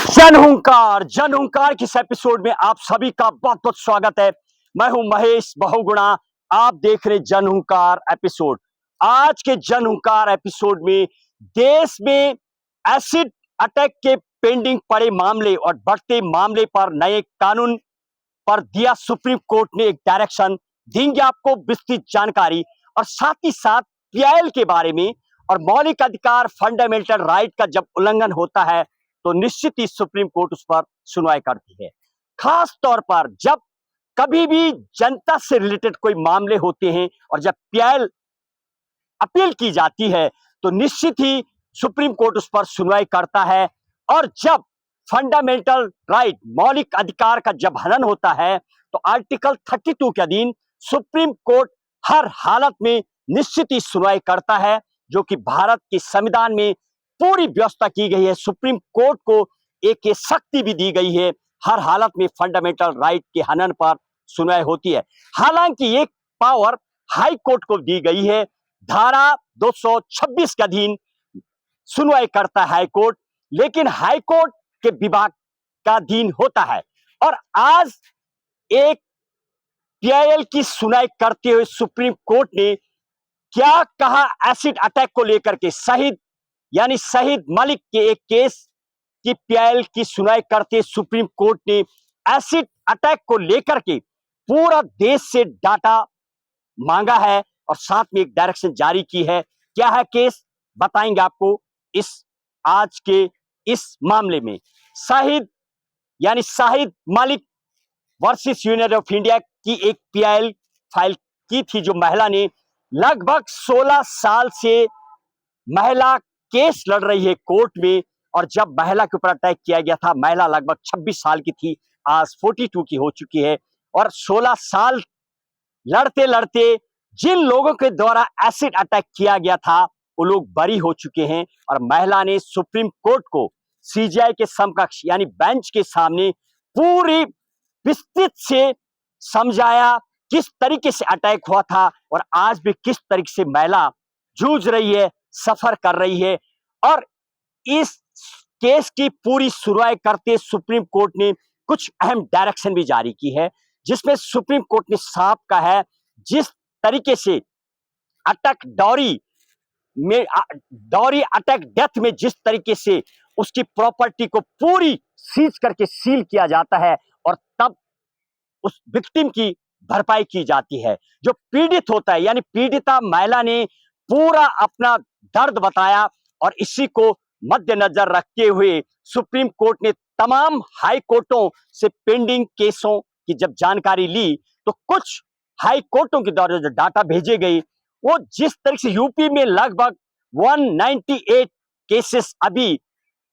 जनहुंकार की इस एपिसोड में आप सभी का बहुत बहुत स्वागत है। मैं हूं महेश बहुगुणा। आप देख रहे जनहुंकार एपिसोड। आज के जनहुंकार एपिसोड में देश में एसिड अटैक के पेंडिंग पड़े मामले और बढ़ते मामले पर नए कानून पर दिया सुप्रीम कोर्ट ने एक डायरेक्शन। देंगे आपको विस्तृत जानकारी और साथ ही साथ पीआईएल के बारे में और मौलिक अधिकार फंडामेंटल राइट का जब उल्लंघन होता है तो निश्चित ही सुप्रीम कोर्ट उस पर सुनवाई करती है। खास तौर पर जब कभी भी जनता से रिलेटेड कोई मामले होते हैं और जब पीआईएल अपील की जाती है तो निश्चित ही सुप्रीम कोर्ट उस पर सुनवाई करता है। और जब फंडामेंटल राइट मौलिक अधिकार का जब हनन होता है तो आर्टिकल 32 के अधीन सुप्रीम कोर्ट हर हालत में निश्चित ही सुनवाई करता है, जो कि भारत के संविधान में पूरी व्यवस्था की गई है। सुप्रीम कोर्ट को एक ये शक्ति भी दी गई है, हर हालत में फंडामेंटल राइट के हनन पर सुनवाई होती है। हालांकि एक पावर हाई कोर्ट को दी गई है, धारा 226 के अधीन सुनवाई करता है हाई कोर्ट, लेकिन हाई कोर्ट के विभाग का अधीन होता है। और आज एक पीआईएल की सुनवाई करते हुए सुप्रीम कोर्ट ने क्या कहा एसिड अटैक को लेकर के, शहीद मलिक के एक केस की पीआईएल की सुनवाई करते सुप्रीम कोर्ट ने एसिड अटैक को लेकर के पूरा देश से डाटा मांगा है और साथ में एक डायरेक्शन जारी की है। क्या है केस, बताएंगे आपको इस आज के इस मामले में। Shahid Malik versus union of India की एक पीआईएल फाइल की थी, जो महिला ने लगभग 16 साल से महिला केस लड़ रही है कोर्ट में। और जब महिला के ऊपर अटैक किया गया था, महिला लगभग 26 साल की थी, आज 42 की हो चुकी है। और 16 साल लड़ते लड़ते जिन लोगों के द्वारा एसिड अटैक किया गया था वो लोग बरी हो चुके हैं। और महिला ने सुप्रीम कोर्ट को सीजीआई के समकक्ष यानी बेंच के सामने पूरी विस्तृत से समझाया किस तरीके से अटैक हुआ था और आज भी किस तरीके से महिला जूझ रही है, सफर कर रही है। और इस केस की पूरी सुनवाई करते सुप्रीम कोर्ट ने कुछ अहम डायरेक्शन भी जारी की है, जिसमें सुप्रीम कोर्ट ने साफ कहा है जिस तरीके से अटैक डॉरी अटैक डेथ में जिस तरीके से उसकी प्रॉपर्टी को पूरी सीज करके सील किया जाता है और तब उस विक्टिम की भरपाई की जाती है। जो पीड़ित होता है यानी पीड़िता महिला ने पूरा अपना दर्द बताया और इसी को मद्देनजर रखते हुए सुप्रीम कोर्ट ने तमाम हाई कोर्टों से पेंडिंग केसों की जब जानकारी ली तो कुछ हाई कोर्टों के द्वारा जो डाटा भेजे गए वो जिस तरह से यूपी में लगभग 198 केसेस अभी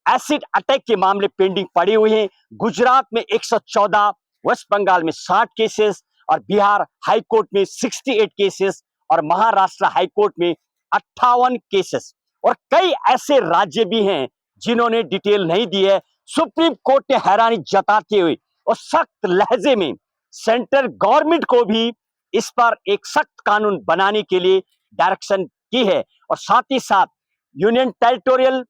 एसिड अटैक के मामले पेंडिंग पड़े हुए हैं, गुजरात में 114, वेस्ट बंगाल में 60 केसेस और बिहार हाई कोर्ट में 68 केसेस और महाराष्ट्र हाई कोर्ट में 58 केसेस। और कई ऐसे राज्य भी हैं जिन्होंने डिटेल नहीं दी है। सुप्रीम कोर्ट ने हैरानी जताते हुए और सख्त लहजे में सेंट्रल गवर्नमेंट को भी इस पर एक सख्त कानून बनाने के लिए डायरेक्शन की है। और साथ ही साथ यूनियन टेरिटोरियल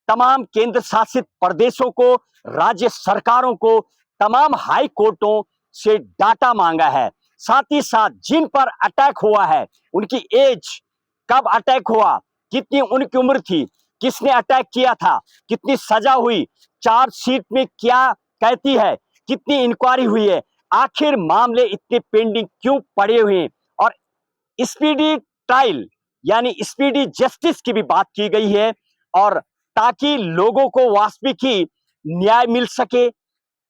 तमाम केंद्र शासित प्रदेशों को, राज्य सरकारों को, तमाम हाई कोर्टों से डाटा मांगा है। साथ ही साथ जिन पर अटैक हुआ है उनकी एज, कब अटैक हुआ, कितनी उनकी उम्र थी, किसने अटैक किया था, कितनी सजा हुई, चार्जशीट में क्या कहती है, कितनी इंक्वायरी हुई है, आखिर मामले इतने पेंडिंग क्यों पड़े हुए हैं। और स्पीडी ट्रायल यानी स्पीडी जस्टिस की भी बात की गई है और ताकि लोगों को वास्तविक ही न्याय मिल सके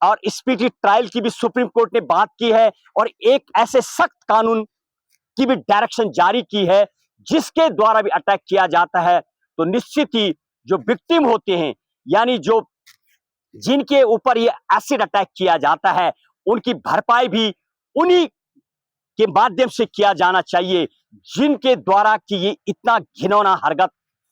और स्पीडी ट्रायल की भी सुप्रीम कोर्ट ने बात की है और एक ऐसे सख्त कानून की भी डायरेक्शन जारी की है जिसके द्वारा भी अटैक किया जाता है तो निश्चित ही जो विक्टिम होते हैं यानी जो जिनके ऊपर ये एसिड अटैक किया जाता है उनकी भरपाई भी उन्हीं के माध्यम से किया जाना चाहिए जिनके द्वारा कि ये इतना घिनौना हरकत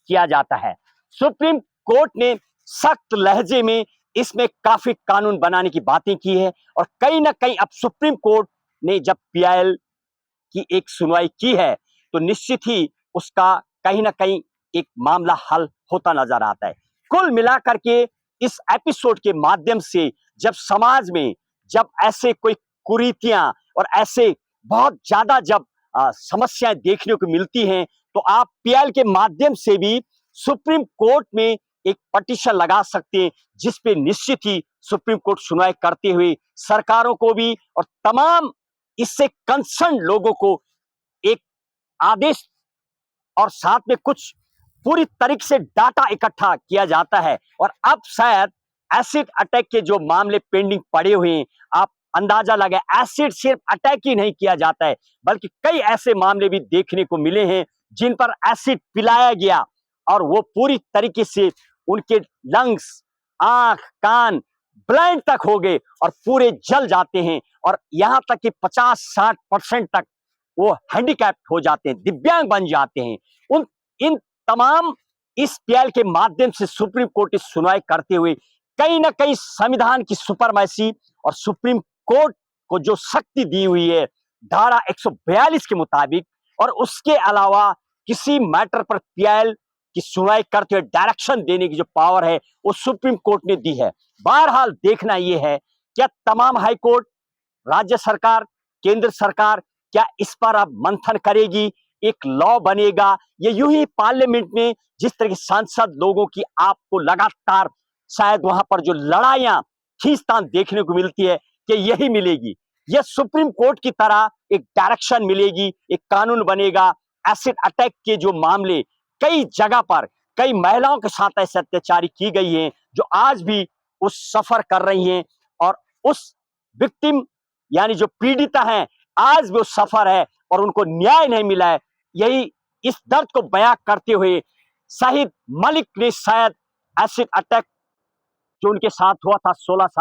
किया जाता है। सुप्रीम कोर्ट ने सख्त लहजे में इसमें काफी कानून बनाने की बातें की है और कहीं ना कहीं अब सुप्रीम कोर्ट ने जब पीआईएल की एक सुनवाई की है तो निश्चित ही उसका कहीं ना कहीं एक मामला हल होता नजर आता है। कुल मिलाकर के इस एपिसोड के माध्यम से जब समाज में जब ऐसे कोई कुरीतियां और ऐसे बहुत ज्यादा जब समस्याएं देखने को मिलती हैं, तो आप पीएल के माध्यम से भी सुप्रीम कोर्ट में एक पटिशन लगा सकते हैं, जिस पे निश्चित ही सुप्रीम कोर्ट सुनवाई करते हुए सरकारों को भी और तमाम इससे कंसर्न लोगों को एक आदेश और साथ में कुछ पूरी तरीके से डाटा इकट्ठा किया जाता है। और अब शायद एसिड अटैक के जो मामले पेंडिंग पड़े हुए हैं, आप अंदाजा लगाए, एसिड सिर्फ अटैक ही नहीं किया जाता है, बल्कि कई ऐसे मामले भी देखने को मिले हैं जिन पर एसिड पिलाया गया और वो पूरी तरीके से उनके लंग्स, आंख, कान ब्लाइंड तक हो गए और पूरे जल जाते हैं, और यहां तक कि 50-60% तक वो हैंडीकैप्ड हो जाते हैं, दिव्यांग बन जाते हैं। उन इन तमाम इस पीएल के माध्यम से सुप्रीम कोर्ट की सुनवाई करते हुए कहीं ना कहीं संविधान की सुपरमैसी और सुप्रीम कोर्ट को जो शक्ति दी हुई है धारा 142 के मुताबिक, और उसके अलावा किसी मैटर पर पीएल की सुनवाई करते हुए डायरेक्शन देने की जो पावर है वो सुप्रीम कोर्ट ने दी है। बहरहाल देखना यह है क्या तमाम हाईकोर्ट, राज्य सरकार, केंद्र सरकार क्या इस पर अब मंथन करेगी, एक लॉ बनेगा, या यूं ही पार्लियामेंट में जिस तरह के सांसद लोगों की आपको लगातार शायद वहां पर जो लड़ाइयां खींचतान देखने को मिलती है कि यही मिलेगी, यह सुप्रीम कोर्ट की तरह एक डायरेक्शन मिलेगी, एक कानून बनेगा। एसिड अटैक के जो मामले कई जगह पर कई महिलाओं के साथ ऐसे अत्याचारी की गई हैं जो आज भी उस सफर कर रही हैं, और उस विक्टिम यानी जो पीड़िता हैं आज भी वो सफर है और उनको न्याय नहीं मिला है। यही इस दर्द को बयां करते हुए शाहिद मलिक ने शायद एसिड अटैक जो उनके साथ हुआ था 16 साल